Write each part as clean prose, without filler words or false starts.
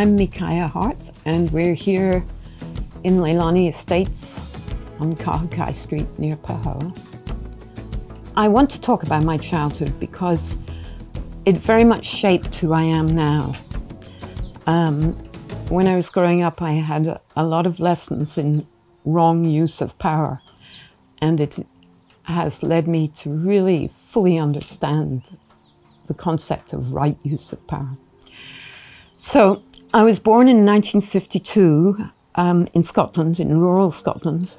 I'm Mikaya Hart, and we're here in Leilani Estates on Kahukai Street near Pahoa. I want to talk about my childhood because it very much shaped who I am now. When I was growing up, I had a lot of lessons in wrong use of power, and it has led me to really fully understand the concept of right use of power. So I was born in 1952 in Scotland, in rural Scotland.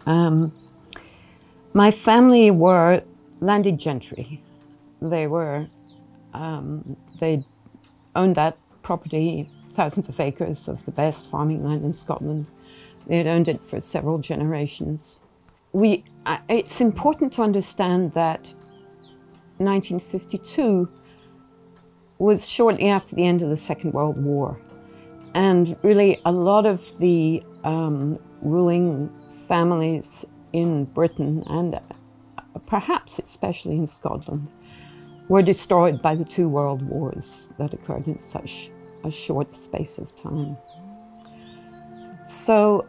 My family were landed gentry. They owned that property, thousands of acres of the best farming land in Scotland. They had owned it for several generations. It's important to understand that 1952 was shortly after the end of the Second World War. And really a lot of the ruling families in Britain, and perhaps especially in Scotland, were destroyed by the two world wars that occurred in such a short space of time. So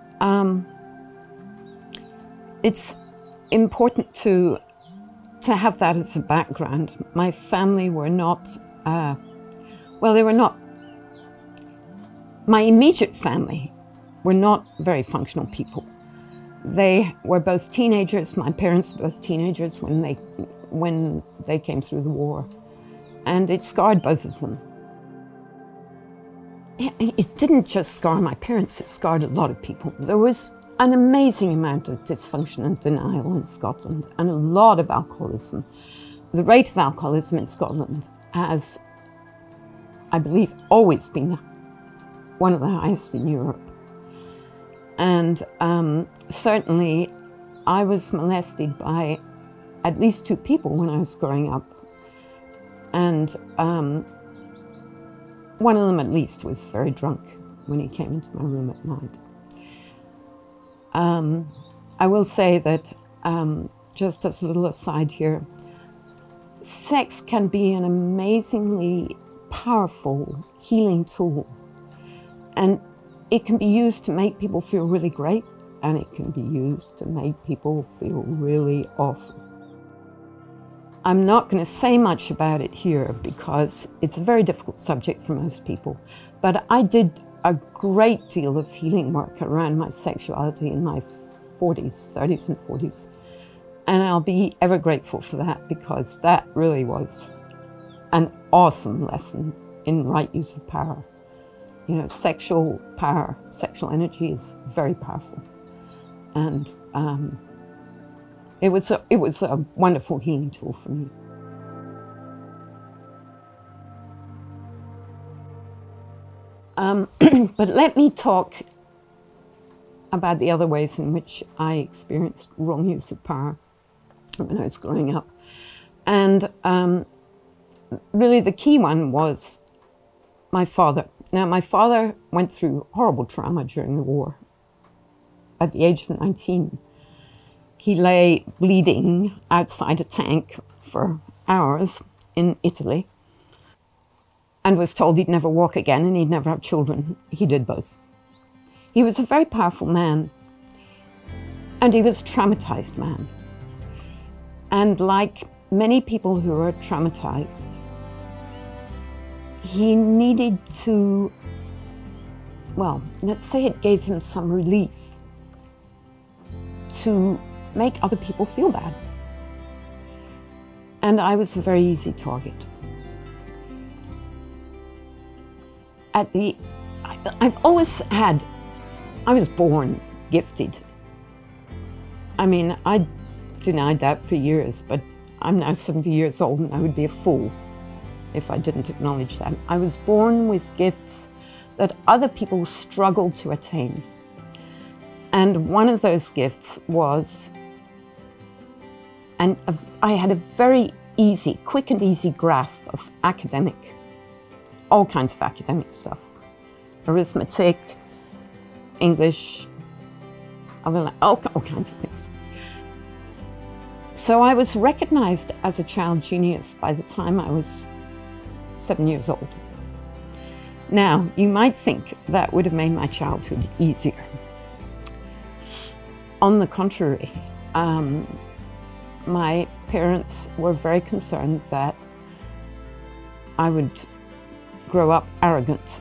it's important to have that as a background. My family were not, my immediate family were not very functional people. They were both teenagers. My parents were both teenagers when they came through the war, and it scarred both of them. It didn't just scar my parents, it scarred a lot of people. There was an amazing amount of dysfunction and denial in Scotland, and a lot of alcoholism. The rate of alcoholism in Scotland has, I believe, always been one of the highest in Europe. And certainly I was molested by at least two people when I was growing up. And one of them at least was very drunk when he came into my room at night. I will say that, just as a little aside here, sex can be an amazingly powerful healing tool. And it can be used to make people feel really great, and it can be used to make people feel really awful. I'm not going to say much about it here because it's a very difficult subject for most people, but I did a great deal of healing work around my sexuality in my 30s and 40s. And I'll be ever grateful for that, because that really was an awesome lesson in right use of power. You know, sexual power, sexual energy is very powerful. And it was a wonderful healing tool for me. But let me talk about the other ways in which I experienced wrong use of power when I was growing up. And really the key one was my father. Now, my father went through horrible trauma during the war. At the age of 19, he lay bleeding outside a tank for hours in Italy and was told he'd never walk again and he'd never have children. He did both. He was a very powerful man, and he was a traumatized man. And like many people who are traumatized, he needed to, well, let's say it gave him some relief to make other people feel bad. And I was a very easy target. I've always had, I was born gifted. I mean, I denied that for years, but I'm now 70 years old and I would be a fool if I didn't acknowledge that. I was born with gifts that other people struggled to attain. And one of those gifts was, I had a very easy, quick and easy grasp of all kinds of academic stuff. Arithmetic, English, all kinds of things. So I was recognized as a child genius by the time I was 7 years old. Now, you might think that would have made my childhood easier. On the contrary, my parents were very concerned that I would grow up arrogant.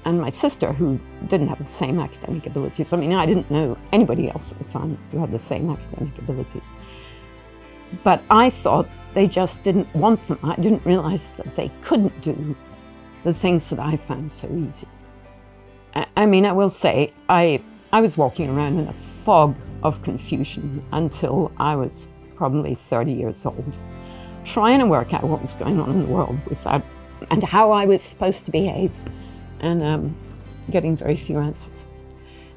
And my sister, who didn't have the same academic abilities, I mean, I didn't know anybody else at the time who had the same academic abilities. But I thought they just didn't want them. I didn't realize that they couldn't do the things that I found so easy. I mean, I will say, I was walking around in a fog of confusion until I was probably 30 years old, trying to work out what was going on in the world and how I was supposed to behave, and getting very few answers.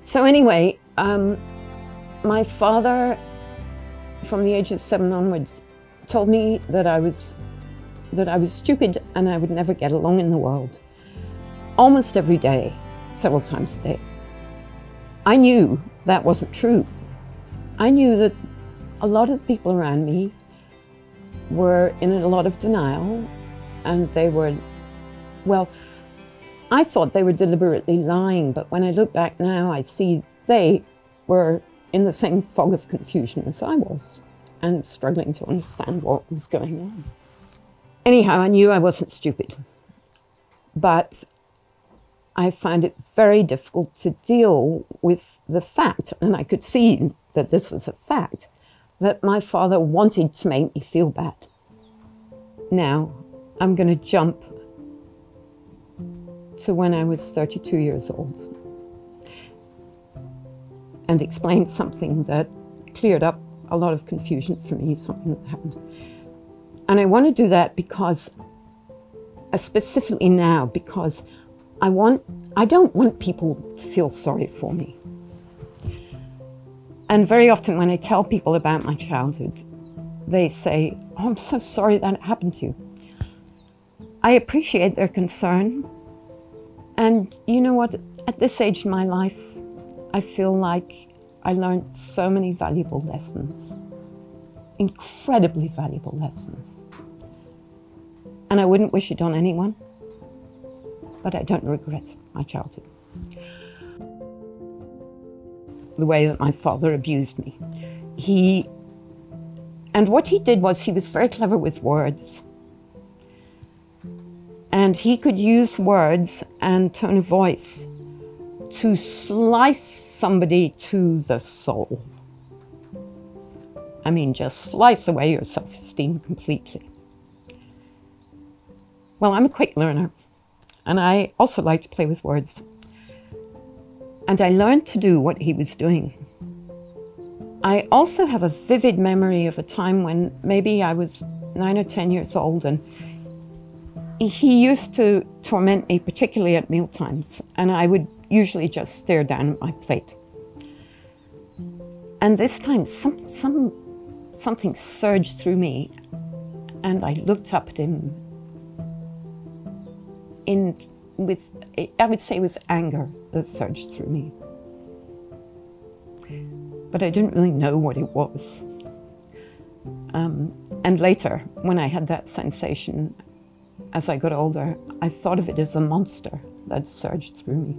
So anyway, my father, from the age of 7 onwards, told me that I was stupid and I would never get along in the world, almost every day, several times a day. I knew that wasn't true. I knew that a lot of people around me were in a lot of denial, and they were, well, I thought they were deliberately lying, but when I look back now, I see they were in the same fog of confusion as I was, and struggling to understand what was going on. Anyhow, I knew I wasn't stupid, but I found it very difficult to deal with the fact, and I could see that this was a fact, that my father wanted to make me feel bad. Now, I'm going to jump to when I was 32 years old and explain something that cleared up a lot of confusion for me, something that happened. And I want to do that because, specifically now, because I don't want people to feel sorry for me. And very often when I tell people about my childhood, they say, "Oh, I'm so sorry that happened to you." I appreciate their concern. And you know what? At this age in my life, I feel like I learned so many valuable lessons, incredibly valuable lessons. And I wouldn't wish it on anyone, but I don't regret my childhood. The way that my father abused me. And what he did was he was very clever with words. And he could use words and tone of voice to slice somebody to the soul. I mean, just slice away your self-esteem completely. Well, I'm a quick learner, and I also like to play with words. And I learned to do what he was doing. I also have a vivid memory of a time when maybe I was 9 or 10 years old, and he used to torment me, particularly at mealtimes, and I would usually just stare down at my plate. And this time, something surged through me, and I looked up at him with, I would say it was anger that surged through me. But I didn't really know what it was. And later, when I had that sensation, as I got older, I thought of it as a monster that surged through me.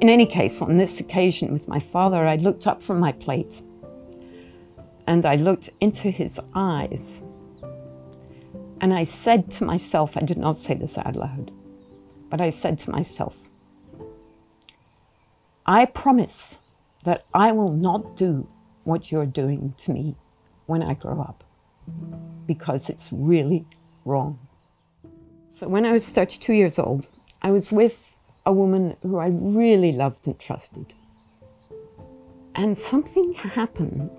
In any case, on this occasion with my father, I looked up from my plate and I looked into his eyes. And I said to myself, I did not say this out loud, but I said to myself, I promise that I will not do what you're doing to me when I grow up, because it's really wrong. So when I was 32 years old, I was with a woman who I really loved and trusted. And something happened.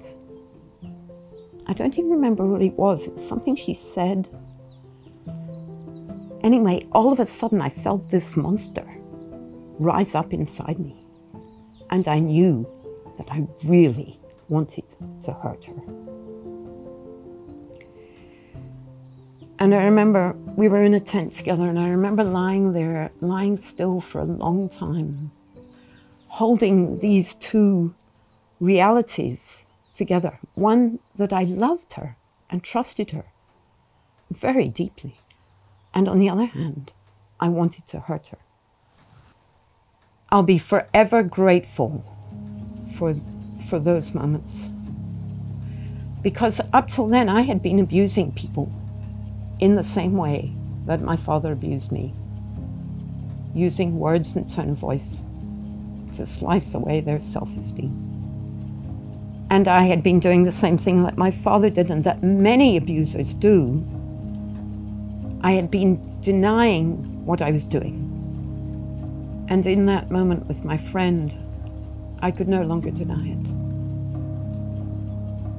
I don't even remember what it was. It was something she said. Anyway, all of a sudden I felt this monster rise up inside me. And I knew that I really wanted to hurt her. And I remember we were in a tent together, and I remember lying there, lying still for a long time, holding these two realities together. One, that I loved her and trusted her very deeply. And on the other hand, I wanted to hurt her. I'll be forever grateful for those moments. Because up till then, I had been abusing people in the same way that my father abused me, using words and tone of voice to slice away their self-esteem. And I had been doing the same thing that my father did and that many abusers do. I had been denying what I was doing. And in that moment with my friend, I could no longer deny it.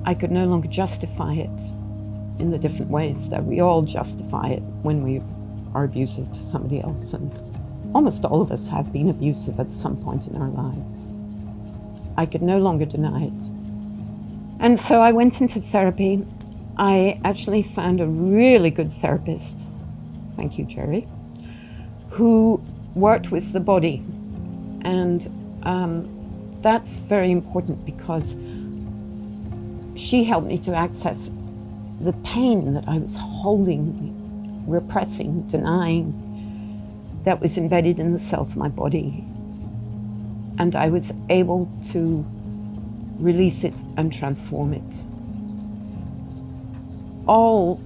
I could no longer justify it in the different ways that we all justify it when we are abusive to somebody else. And almost all of us have been abusive at some point in our lives. I could no longer deny it. And so I went into therapy. I actually found a really good therapist, thank you, Jerry, who worked with the body. And that's very important because she helped me to access the pain that I was holding, repressing, denying, that was embedded in the cells of my body. And I was able to release it and transform it. All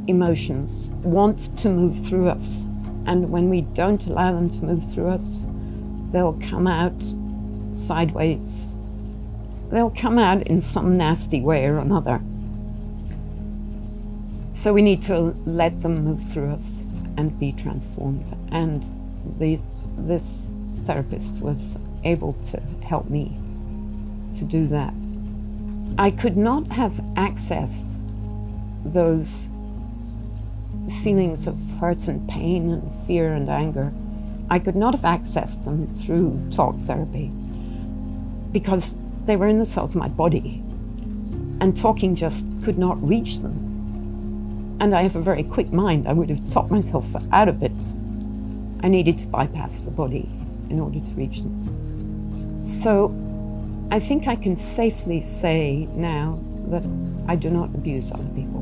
emotions want to move through us, and when we don't allow them to move through us, they'll come out sideways. They'll come out in some nasty way or another. So we need to let them move through us and be transformed. And this therapist was able to help me to do that. I could not have accessed those feelings of hurt and pain and fear and anger. I could not have accessed them through talk therapy because they were in the cells of my body, and talking just could not reach them. And I have a very quick mind. I would have talked myself out of it. I needed to bypass the body in order to reach them. So I think I can safely say now that I do not abuse other people.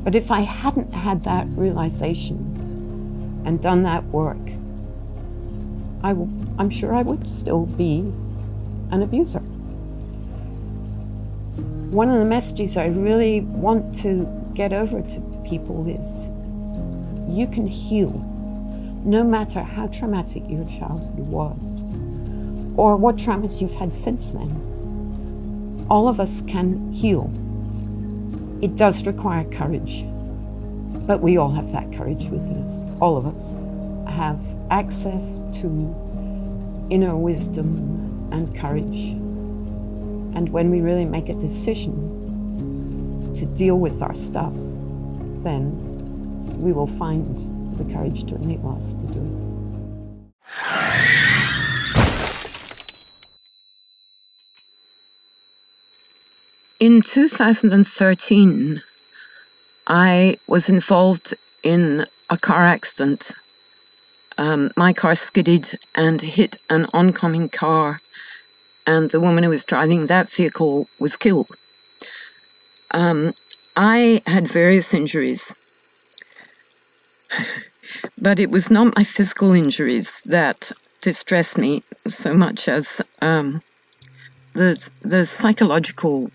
But if I hadn't had that realization and done that work, I'm sure I would still be an abuser. One of the messages I really want to get over to people is you can heal no matter how traumatic your childhood was or what traumas you've had since then. All of us can heal. It does require courage, but we all have that courage within us. All of us have access to inner wisdom and courage. And when we really make a decision to deal with our stuff, then we will find the courage to enable us to do it. In 2013, I was involved in a car accident. My car skidded and hit an oncoming car, and the woman who was driving that vehicle was killed. I had various injuries, but it was not my physical injuries that distressed me so much as the psychological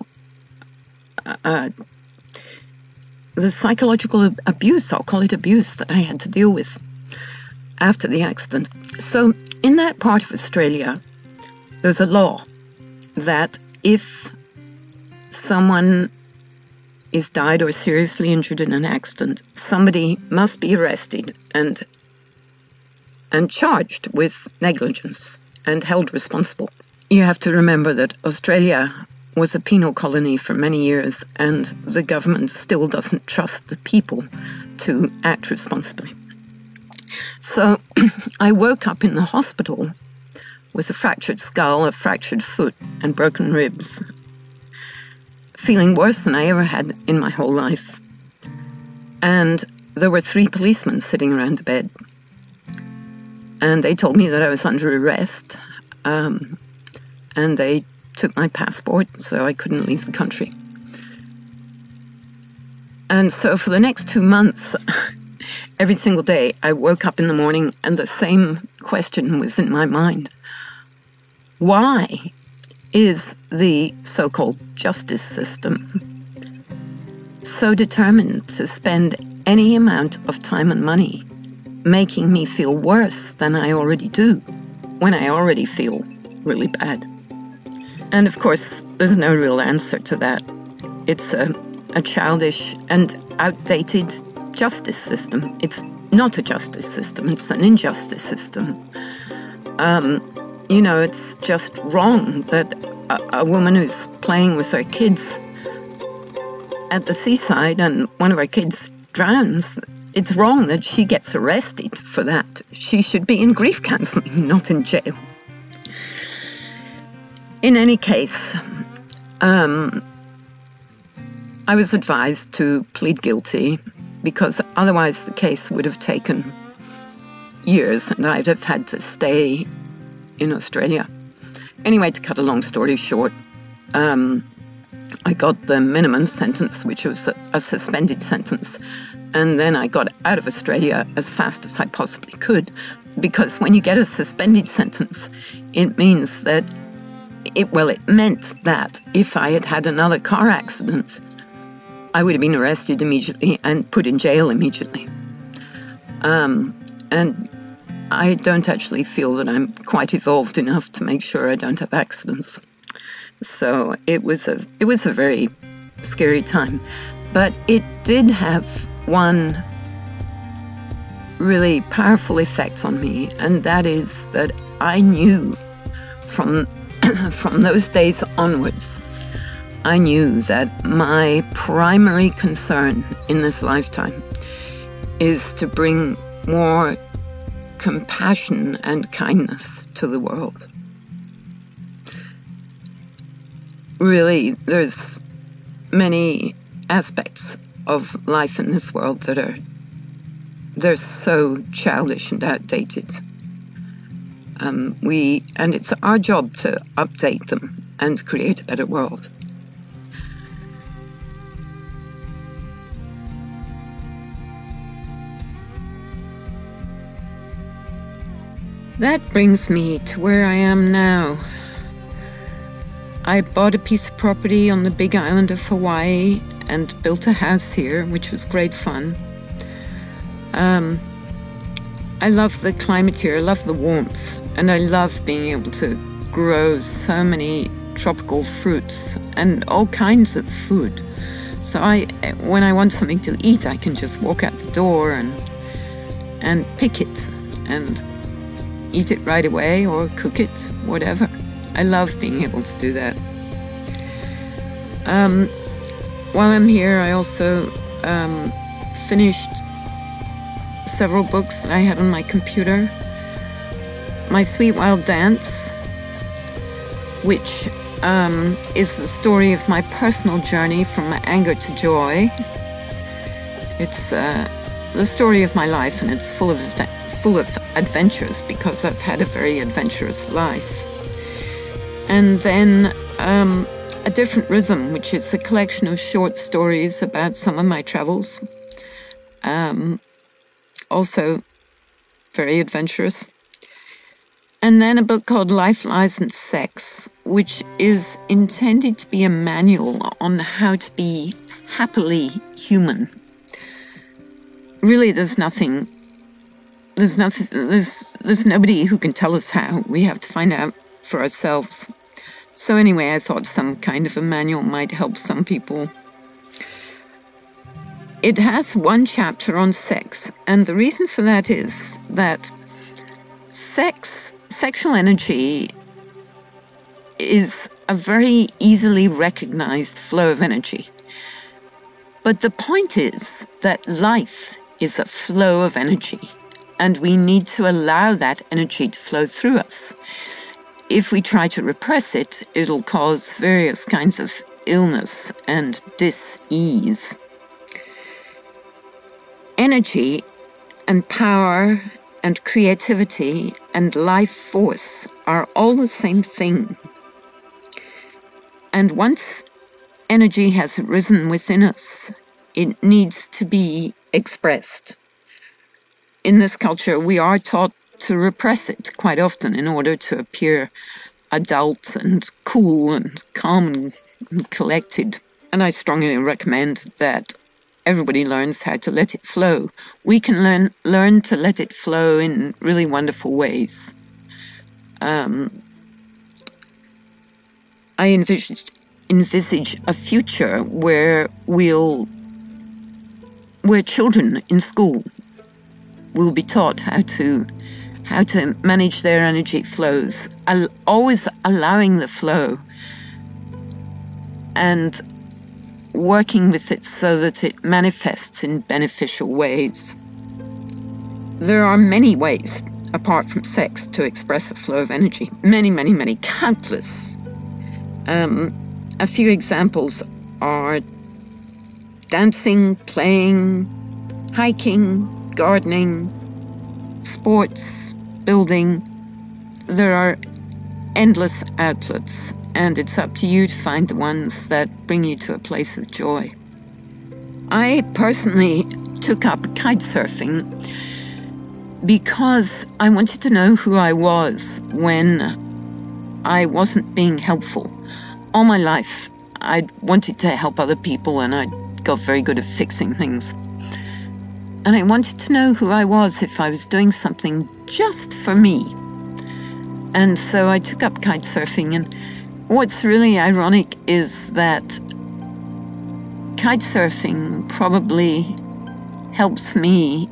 abuse, I'll call it abuse, that I had to deal with after the accident. So in that part of Australia, there's a law that if someone is died or seriously injured in an accident, somebody must be arrested and charged with negligence and held responsible. You have to remember that Australia was a penal colony for many years, and the government still doesn't trust the people to act responsibly. So I woke up in the hospital with a fractured skull, a fractured foot, and broken ribs, feeling worse than I ever had in my whole life. And there were 3 policemen sitting around the bed. And they told me that I was under arrest, and they took my passport, so I couldn't leave the country. And so for the next 2 months, every single day I woke up in the morning and the same question was in my mind. Why is the so-called justice system so determined to spend any amount of time and money making me feel worse than I already do, when I already feel really bad? And of course, there's no real answer to that. It's a childish and outdated justice system. It's not a justice system, it's an injustice system. It's just wrong that a woman who's playing with her kids at the seaside and one of her kids drowns, it's wrong that she gets arrested for that. She should be in grief counseling, not in jail. In any case, I was advised to plead guilty because otherwise the case would have taken years and I'd have had to stay in Australia. Anyway, to cut a long story short, I got the minimum sentence, which was a suspended sentence. And then I got out of Australia as fast as I possibly could, because when you get a suspended sentence, it means that it meant that if I had had another car accident, I would have been arrested immediately and put in jail immediately. And I don't actually feel that I'm quite evolved enough to make sure I don't have accidents. So it was a very scary time. But it did have one really powerful effect on me, and that is that I knew from those days onwards, I knew that my primary concern in this lifetime is to bring more compassion and kindness to the world. Really, there's many aspects of life in this world that they're so childish and outdated. And it's our job to update them and create a better world. That brings me to where I am now. I bought a piece of property on the big island of Hawaii and built a house here, which was great fun. I love the climate here, I love the warmth, and I love being able to grow so many tropical fruits and all kinds of food. So when I want something to eat, I can just walk out the door and pick it and eat it right away or cook it, whatever. I love being able to do that. While I'm here, I also finished several books that I had on my computer. My Sweet Wild Dance, which is the story of my personal journey from anger to joy. It's the story of my life, and it's full of adventures because I've had a very adventurous life. And then A Different Rhythm, which is a collection of short stories about some of my travels. Also very adventurous. And then a book called Life, Lies and Sex, which is intended to be a manual on how to be happily human. Really, there's nobody who can tell us how. We have to find out for ourselves. So anyway, I thought some kind of a manual might help some people. It has one chapter on sex, and the reason for that is that sexual energy is a very easily recognized flow of energy. But the point is that life is a flow of energy, and we need to allow that energy to flow through us. If we try to repress it, it'll cause various kinds of illness and dis-ease. Energy and power and creativity and life force are all the same thing. And once energy has risen within us, it needs to be expressed. in this culture, we are taught to repress it quite often in order to appear adult and cool and calm and collected. And I strongly recommend that everybody learns how to let it flow. We can learn to let it flow in really wonderful ways. I envisage a future where children in school will be taught how to manage their energy flows, always allowing the flow and working with it so that it manifests in beneficial ways. There are many ways, apart from sex, to express a flow of energy. Many, many, many, countless. A few examples are dancing, playing, hiking, gardening, sports, building. There are endless outlets, and it's up to you to find the ones that bring you to a place of joy. I personally took up kite surfing because I wanted to know who I was when I wasn't being helpful. All my life, I wanted to help other people, and I got very good at fixing things. And I wanted to know who I was if I was doing something just for me. And so I took up kite surfing, and what's really ironic is that kite surfing probably helps me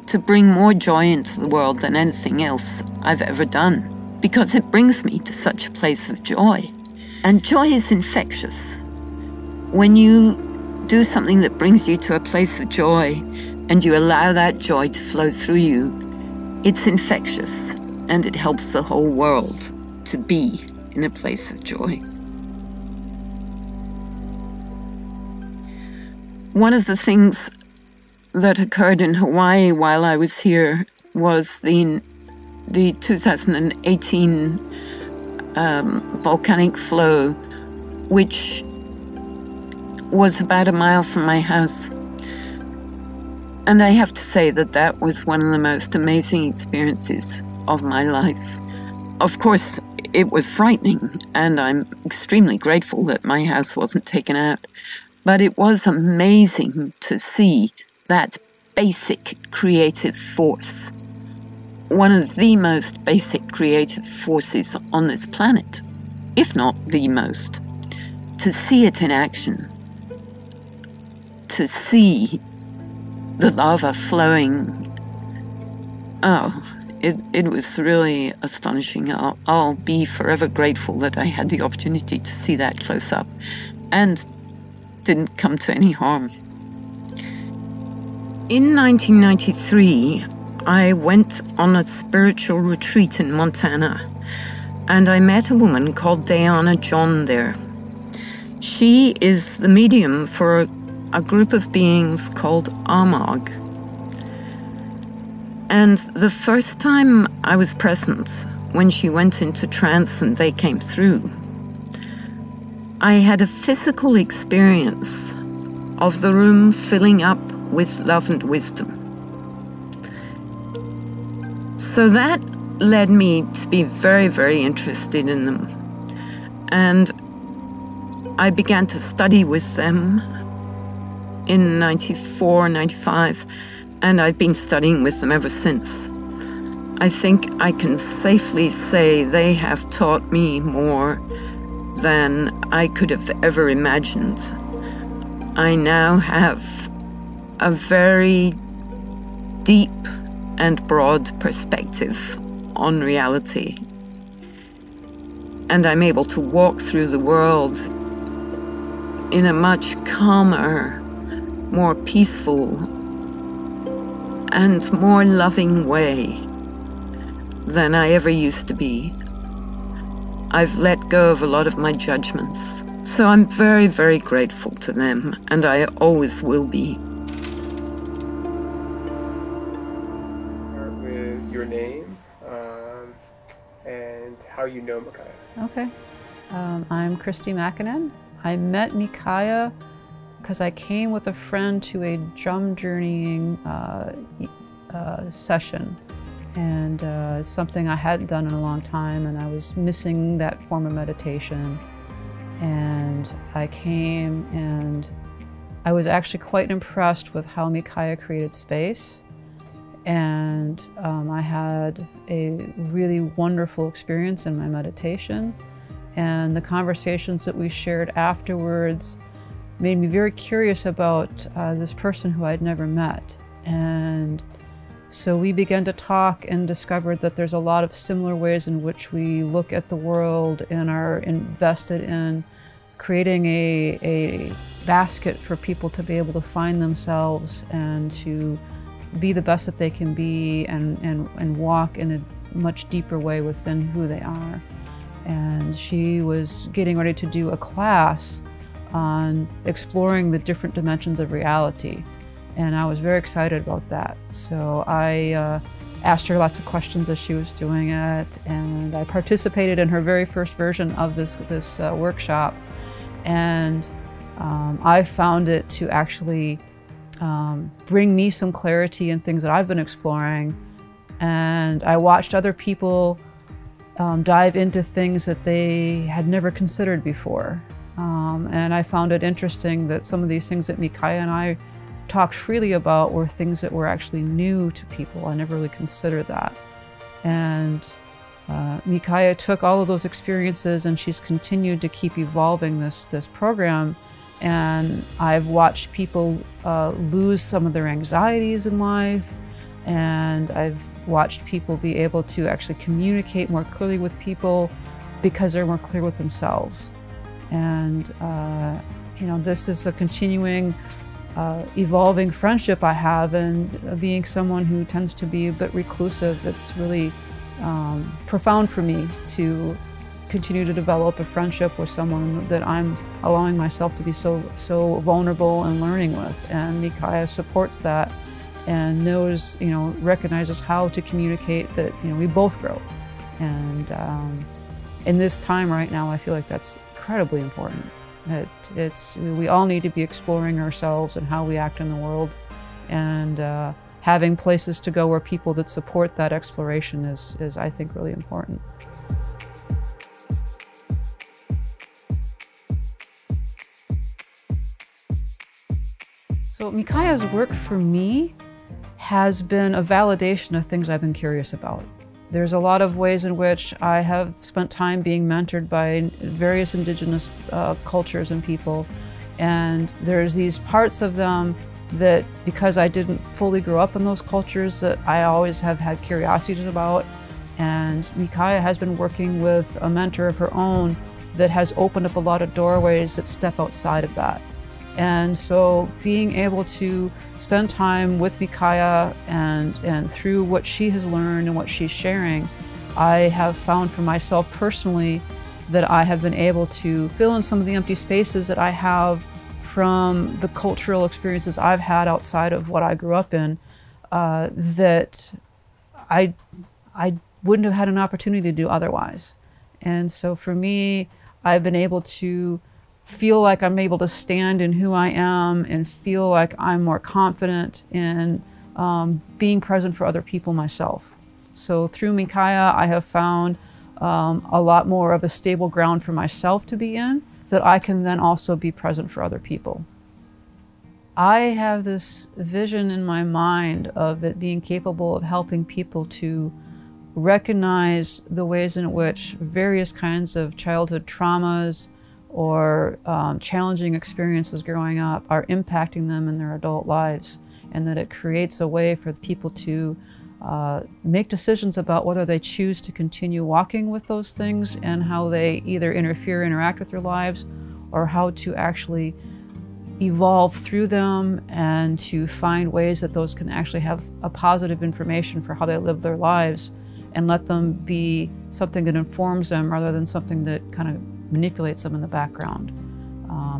to bring more joy into the world than anything else I've ever done, because it brings me to such a place of joy. And joy is infectious. When you do something that brings you to a place of joy and you allow that joy to flow through you, it's infectious, and it helps the whole world to be in a place of joy. One of the things that occurred in Hawaii while I was here was the 2018 volcanic flow, which was about a mile from my house. And I have to say that that was one of the most amazing experiences of my life. Of course, it was frightening, and I'm extremely grateful that my house wasn't taken out. But it was amazing to see that basic creative force, one of the most basic creative forces on this planet, if not the most, to see it in action, to see the lava flowing. Oh, it was really astonishing. I'll be forever grateful that I had the opportunity to see that close up and didn't come to any harm. In 1993, I went on a spiritual retreat in Montana, and I met a woman called Diana John there. She is the medium for a group of beings called Amag. And the first time I was present, when she went into trance and they came through, I had a physical experience of the room filling up with love and wisdom. So that led me to be very, very interested in them. And I began to study with them in 94, 95, and I've been studying with them ever since. I think I can safely say they have taught me more than I could have ever imagined. I now have a very deep and broad perspective on reality. And I'm able to walk through the world in a much calmer, more peaceful, and more loving way than I ever used to be. I've let go of a lot of my judgments. So I'm very, very grateful to them, and I always will be. Start with your name and how you know Mikaya. Okay. I'm Christy Makinen. I met Mikaya because I came with a friend to a drum journeying session, and it's something I hadn't done in a long time, and I was missing that form of meditation. And I came, and I was actually quite impressed with how Mikaya created space. And I had a really wonderful experience in my meditation. And the conversations that we shared afterwards made me very curious about this person who I'd never met. And so we began to talk and discovered that there's a lot of similar ways in which we look at the world and are invested in creating a basket for people to be able to find themselves and to be the best that they can be, and walk in a much deeper way within who they are. And she was getting ready to do a class on exploring the different dimensions of reality. And I was very excited about that. So I asked her lots of questions as she was doing it, and I participated in her very first version of this workshop. And I found it to actually bring me some clarity in things that I've been exploring. And I watched other people dive into things that they had never considered before. And I found it interesting that some of these things that Mikaya and I talked freely about were things that were actually new to people. I never really considered that. And Mikaya took all of those experiences, and she's continued to keep evolving this program. And I've watched people lose some of their anxieties in life, and I've watched people be able to actually communicate more clearly with people because they're more clear with themselves. And you know, this is a continuing evolving friendship I have, and being someone who tends to be a bit reclusive, it's really profound for me to continue to develop a friendship with someone that I'm allowing myself to be so vulnerable and learning with. And Mikaya supports that and knows, you know, recognizes how to communicate that, you know, we both grow. And in this time right now, I feel like that's incredibly important. We all need to be exploring ourselves and how we act in the world, and having places to go where people that support that exploration is I think, really important. So Mikaya's work for me has been a validation of things I've been curious about. There's a lot of ways in which I have spent time being mentored by various indigenous cultures and people. And there's these parts of them that, because I didn't fully grow up in those cultures, that I always have had curiosities about. And Mikaya has been working with a mentor of her own that has opened up a lot of doorways that step outside of that. And so being able to spend time with Mikaya and through what she has learned and what she's sharing, I have found for myself personally that I have been able to fill in some of the empty spaces that I have from the cultural experiences I've had outside of what I grew up in, that I wouldn't have had an opportunity to do otherwise. And so for me, I've been able to feel like I'm able to stand in who I am and feel like I'm more confident in being present for other people myself. So through Mikaya, I have found a lot more of a stable ground for myself to be in, that I can then also be present for other people. I have this vision in my mind of it being capable of helping people to recognize the ways in which various kinds of childhood traumas or challenging experiences growing up are impacting them in their adult lives, and that it creates a way for people to make decisions about whether they choose to continue walking with those things and how they either interact with their lives, or how to actually evolve through them and to find ways that those can actually have a positive information for how they live their lives, and let them be something that informs them rather than something that kind of manipulates them in the background.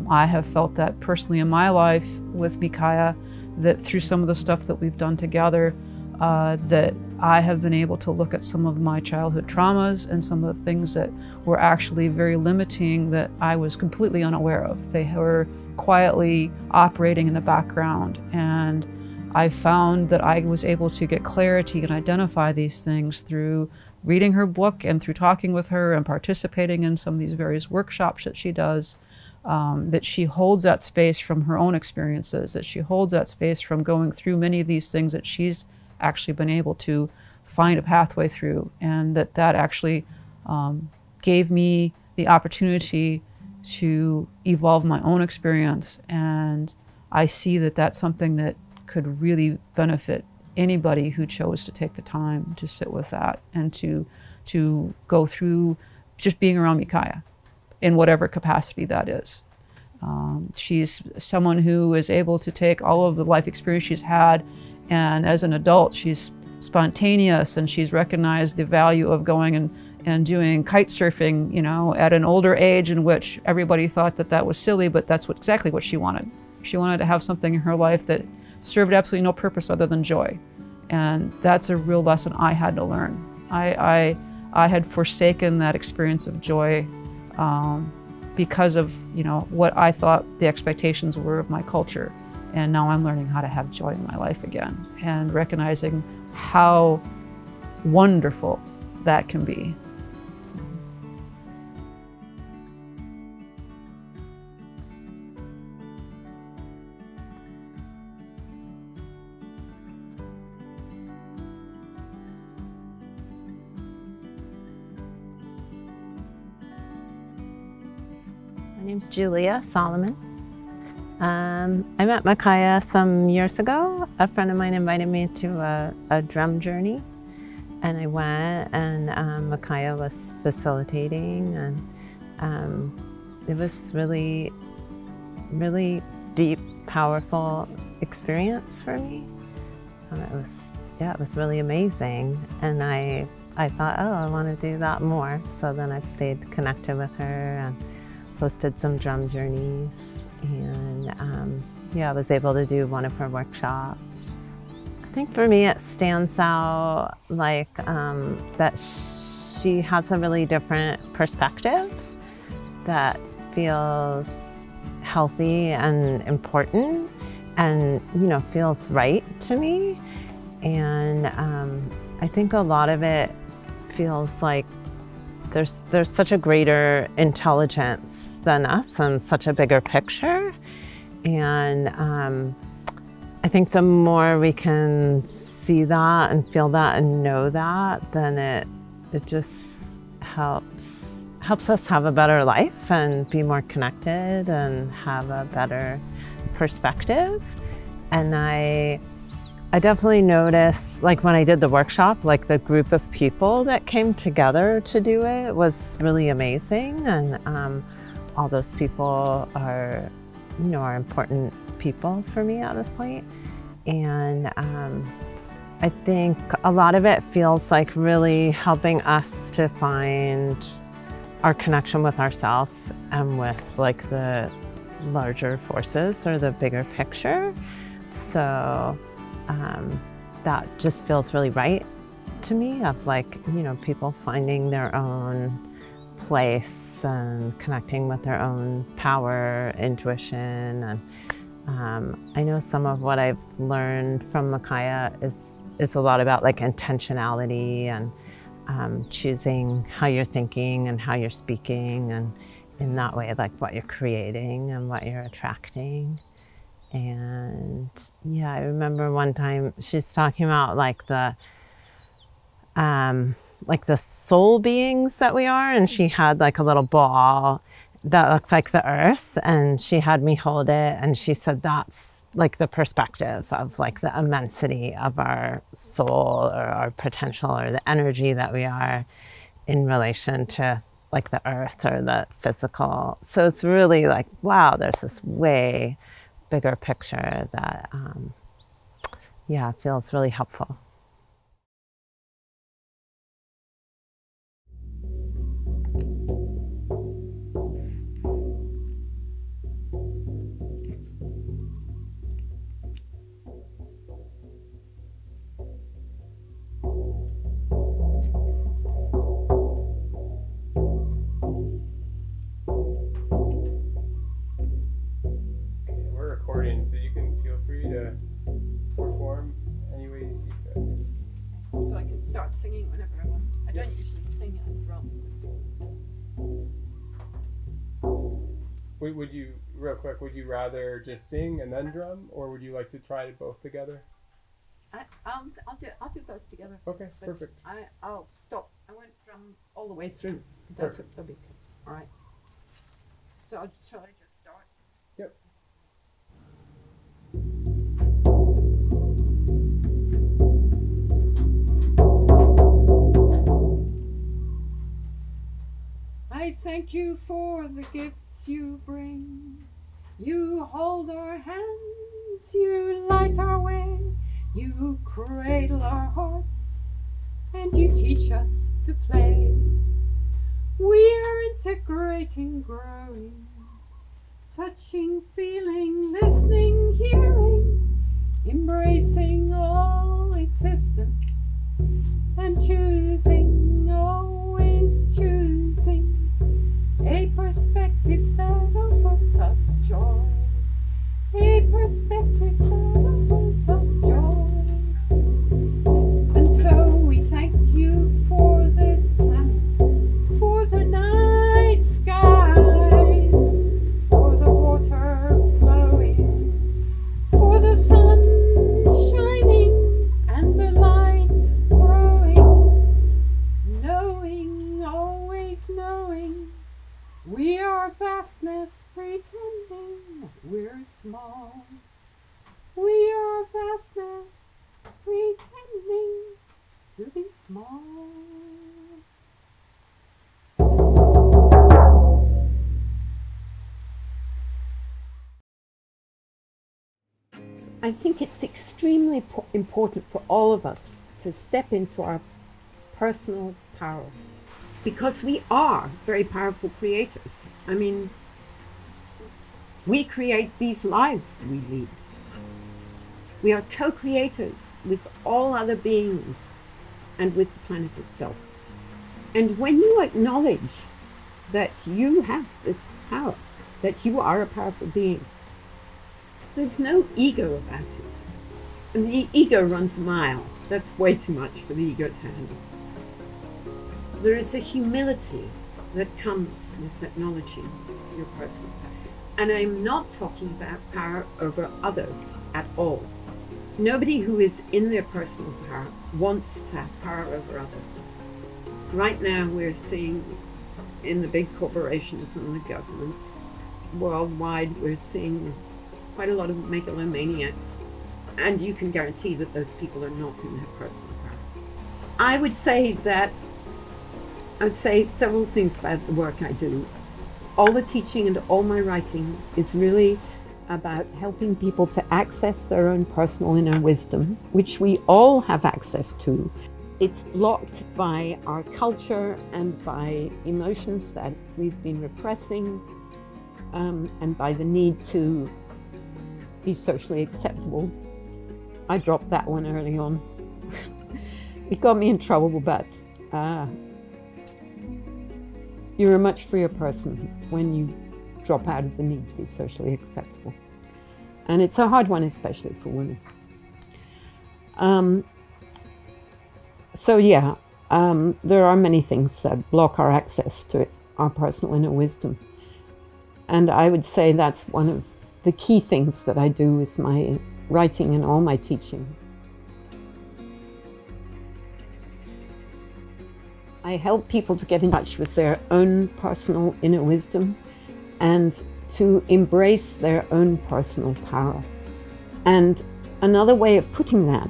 I have felt that personally in my life with Mikaya, that through some of the stuff that we've done together, that I have been able to look at some of my childhood traumas and some of the things that were actually very limiting that I was completely unaware of. They were quietly operating in the background, and I found that I was able to get clarity and identify these things through reading her book and through talking with her and participating in some of these various workshops that she does, that she holds that space from her own experiences, that she holds that space from going through many of these things that she's actually been able to find a pathway through, and that actually gave me the opportunity to evolve my own experience. And I see that that's something that could really benefit anybody who chose to take the time to sit with that and to go through just being around Mikaya in whatever capacity that is. She's someone who is able to take all of the life experience she's had, and as an adult she's spontaneous, and she's recognized the value of going and doing kite surfing, you know, at an older age in which everybody thought that that was silly, but that's exactly what she wanted. She wanted to have something in her life that served absolutely no purpose other than joy. And that's a real lesson I had to learn. I had forsaken that experience of joy because of, you know, what I thought the expectations were of my culture. And now I'm learning how to have joy in my life again and recognizing how wonderful that can be. My name's Julia Solomon. I met Mikaya some years ago. A friend of mine invited me to a drum journey, and I went, and Mikaya was facilitating, and it was really, really deep, powerful experience for me. It was really amazing, and I thought, oh, I want to do that more. So then I've stayed connected with her and hosted some drum journeys, and yeah, I was able to do one of her workshops. I think for me it stands out like that she has a really different perspective that feels healthy and important, and you know, feels right to me. And I think a lot of it feels like there's such a greater intelligence than us and such a bigger picture. And I think the more we can see that and feel that and know that, then it just helps us have a better life and be more connected and have a better perspective. And I definitely noticed, like when I did the workshop, like the group of people that came together to do it was really amazing. And all those people are, you know, are important people for me at this point. And I think a lot of it feels like really helping us to find our connection with ourselves and with like the larger forces or the bigger picture. So that just feels really right to me, of like, you know, people finding their own place and connecting with their own power, intuition. And I know some of what I've learned from Mikaya is a lot about like intentionality and choosing how you're thinking and how you're speaking, and in that way, like what you're creating and what you're attracting. And yeah, I remember one time she's talking about like the soul beings that we are, and she had like a little ball that looked like the earth, and she had me hold it, and she said that's like the perspective of like the immensity of our soul or our potential or the energy that we are in relation to like the earth or the physical. So it's really like, wow, there's this way bigger picture that yeah, feels really helpful. So you can feel free to perform So I can start singing whenever I want. I don't usually sing and drum. Would you, real quick, would you rather just sing and then drum, or would you like to try both together? I'll do both together. Okay, perfect. I'll stop. I won't drum all the way through. That'll be good. All right. So shall I just start? Yep. I thank you for the gifts you bring. You hold our hands, you light our way, you cradle our hearts, and you teach us to play. We are integrating, growing, touching, feeling, listening, hearing, embracing all existence, and choosing, always choosing, a perspective that offers us joy, a perspective that offers us joy. And so we thank you for this planet, for the night skies, for the water flowing, for the sun shining and the light growing, knowing, always knowing, we are vastness pretending we're small. We are vastness pretending to be small. I think it's extremely important for all of us to step into our personal power, because we are very powerful creators. I mean, we create these lives we lead. We are co-creators with all other beings and with the planet itself. And when you acknowledge that you have this power, that you are a powerful being, there's no ego about it. And the ego runs a mile. That's way too much for the ego to handle. There is a humility that comes with acknowledging your personal power. And I'm not talking about power over others at all. Nobody who is in their personal power wants to have power over others. Right now we're seeing in the big corporations and the governments worldwide, we're seeing quite a lot of megalomaniacs. And you can guarantee that those people are not in their personal power. I would say several things about the work I do. All the teaching and all my writing is really about helping people to access their own personal inner wisdom, which we all have access to. It's blocked by our culture and by emotions that we've been repressing, and by the need to be socially acceptable. I dropped that one early on. It got me in trouble, but you're a much freer person when you drop out of the need to be socially acceptable. And it's a hard one, especially for women. So yeah, there are many things that block our access to our personal inner wisdom. And I would say that's one of the key things that I do with my writing and all my teaching. I help people to get in touch with their own personal inner wisdom and to embrace their own personal power. And another way of putting that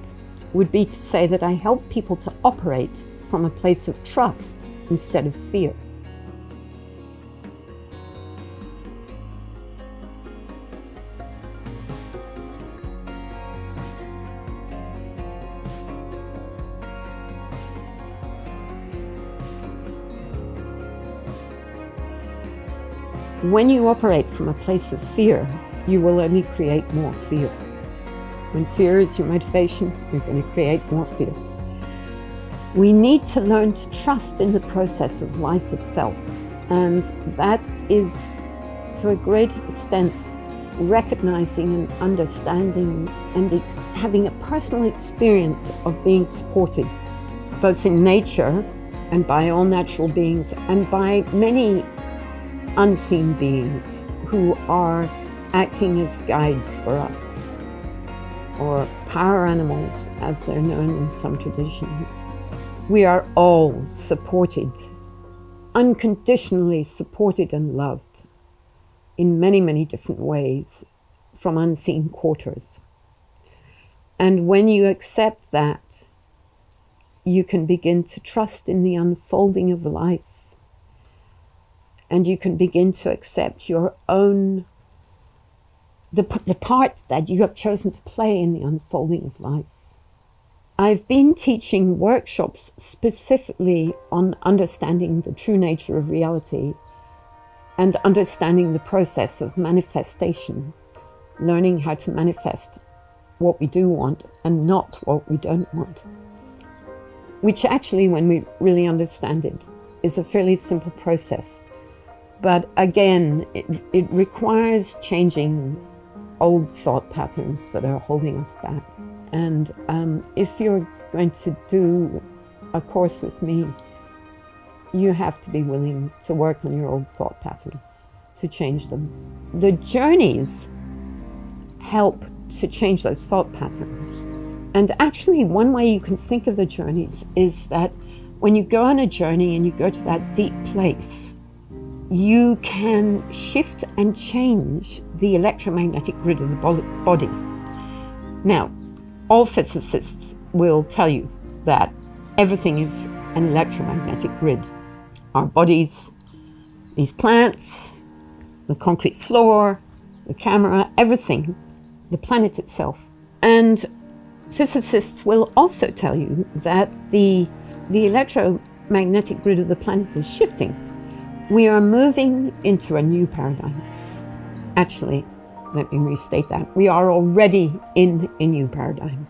would be to say that I help people to operate from a place of trust instead of fear. When you operate from a place of fear, you will only create more fear. When fear is your motivation, you're going to create more fear. We need to learn to trust in the process of life itself. And that is, to a great extent, recognizing and understanding and having a personal experience of being supported both in nature and by all natural beings and by many unseen beings who are acting as guides for us, or power animals as they're known in some traditions. We are all supported, unconditionally supported and loved in many, many different ways from unseen quarters. And when you accept that, you can begin to trust in the unfolding of life, and you can begin to accept your own, the part that you have chosen to play in the unfolding of life. I've been teaching workshops specifically on understanding the true nature of reality and understanding the process of manifestation, learning how to manifest what we do want and not what we don't want, which actually, when we really understand it, is a fairly simple process. But again, it requires changing old thought patterns that are holding us back. And if you're going to do a course with me, you have to be willing to work on your old thought patterns, to change them. The journeys help to change those thought patterns. And actually, one way you can think of the journeys is that when you go on a journey and you go to that deep place, you can shift and change the electromagnetic grid of the body. Now, all physicists will tell you that everything is an electromagnetic grid. Our bodies, these plants, the concrete floor, the camera, everything, the planet itself. And physicists will also tell you that the electromagnetic grid of the planet is shifting. We are moving into a new paradigm. Actually, let me restate that. We are already in a new paradigm.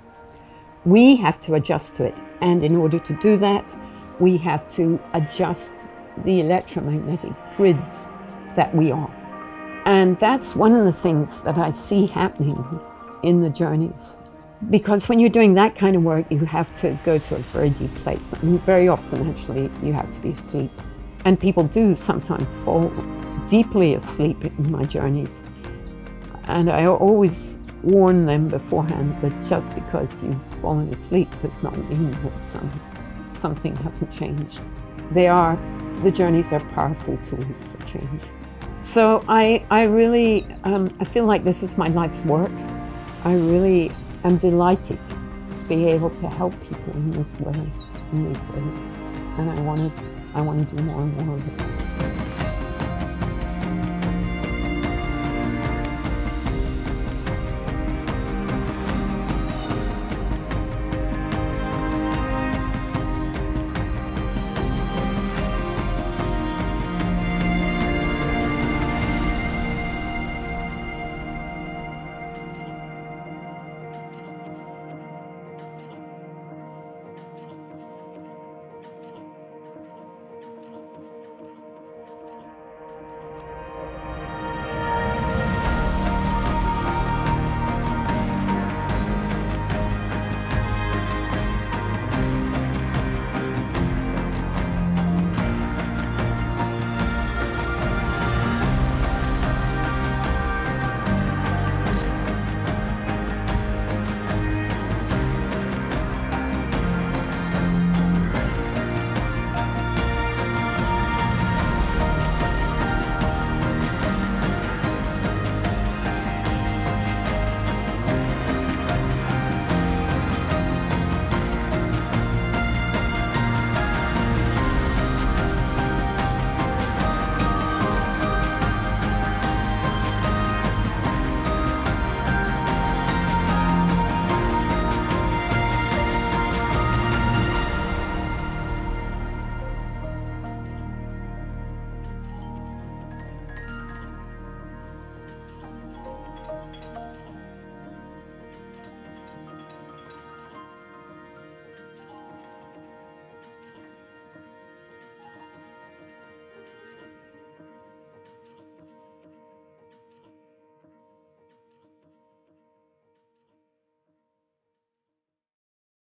We have to adjust to it. And in order to do that, we have to adjust the electromagnetic grids that we are. And that's one of the things that I see happening in the journeys. Because when you're doing that kind of work, you have to go to a very deep place. I mean, very often, actually, you have to be asleep. And people do sometimes fall deeply asleep in my journeys. And I always warn them beforehand that just because you've fallen asleep does not mean that something hasn't changed. The journeys are powerful tools for change. So I really, I feel like this is my life's work. I really am delighted to be able to help people in this way, in these ways. And I want to do more and more of it.